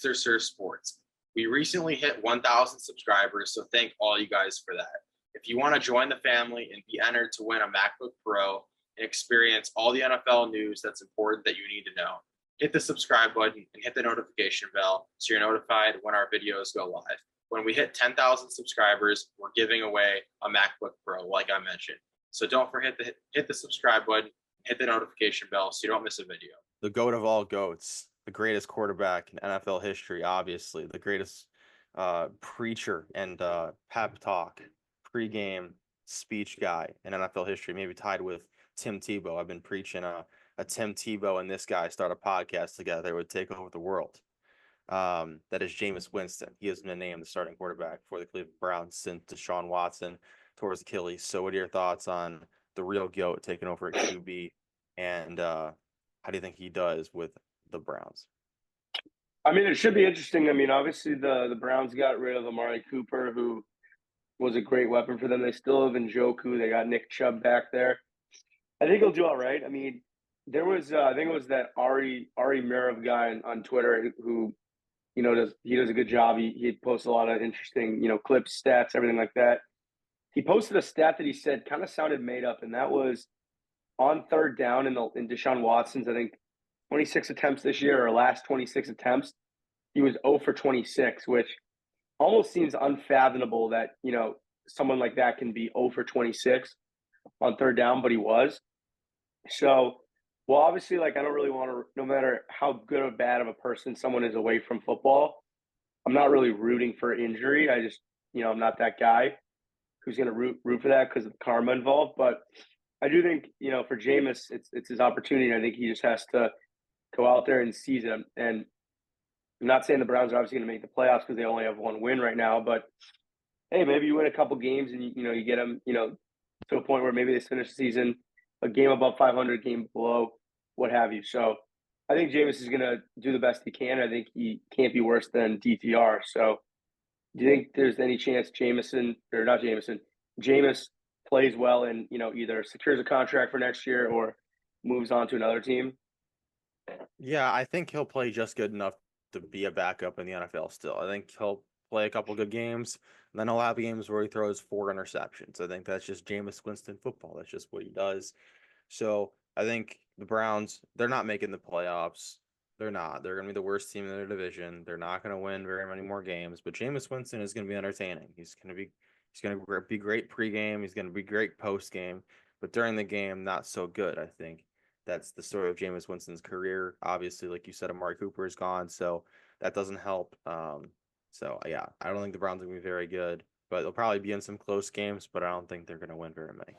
Mr. Sir Sports. We recently hit 1,000 subscribers, so thank all you guys for that. If you want to join the family and be entered to win a MacBook Pro and experience all the NFL news that's important that you need to know, hit the subscribe button and hit the notification bell so you're notified when our videos go live. When we hit 10,000 subscribers, we're giving away a MacBook Pro, like I mentioned. So don't forget to hit the subscribe button, hit the notification bell so you don't miss a video. The GOAT of all GOATs, the greatest quarterback in NFL history, obviously, the greatest preacher and pep talk, pregame speech guy in NFL history, maybe tied with Tim Tebow. I've been preaching a Tim Tebow and this guy start a podcast together. They would take over the world. That is Jameis Winston. He has been named the starting quarterback for the Cleveland Browns since Deshaun Watson tore his Achilles. So what are your thoughts on the real GOAT taking over at QB, and how do you think he does with the Browns? I mean, it should be interesting. I mean, obviously the Browns got rid of Amari Cooper, who was a great weapon for them. They still have Njoku. They got Nick Chubb back there. I think he'll do all right. I mean, there was I think it was that Ari Mirov guy on Twitter who, does a good job. He posts a lot of interesting, clips, stats, everything like that. He posted a stat that he said kind of sounded made up, and that was on third down in Deshaun Watson's, I think, 26 attempts this year, or last 26 attempts, he was 0 for 26, which almost seems unfathomable that, someone like that can be 0 for 26 on third down, but he was. So, well, obviously, I don't really want to, no matter how good or bad of a person someone is away from football, I'm not really rooting for injury. I just, I'm not that guy who's going to root for that because of the karma involved. But I do think, for Jameis, it's his opportunity. I think he just has to go out there and seize it. And I'm not saying the Browns are obviously going to make the playoffs because they only have one win right now. But, hey, maybe you win a couple games and, you get them, to a point where maybe they finish the season a game above 500, game below, what have you. So I think Jameis is going to do the best he can. I think he can't be worse than DTR. So do you think there's any chance Jameis plays well and, either secures a contract for next year or moves on to another team? Yeah, I think he'll play just good enough to be a backup in the NFL still. I think he'll play a couple good games, and then he'll have games where he throws 4 interceptions. I think that's just Jameis Winston football. That's just what he does. So I think the Browns, they're not making the playoffs. They're not. They're going to be the worst team in their division. They're not going to win very many more games. But Jameis Winston is going to be entertaining. He's going to be great pregame. He's going to be great postgame. But during the game, not so good, I think. That's the story of Jameis Winston's career. Obviously, like you said, Amari Cooper is gone, so that doesn't help. So, yeah, I don't think the Browns are going to be very good. But they'll probably be in some close games, but I don't think they're going to win very many.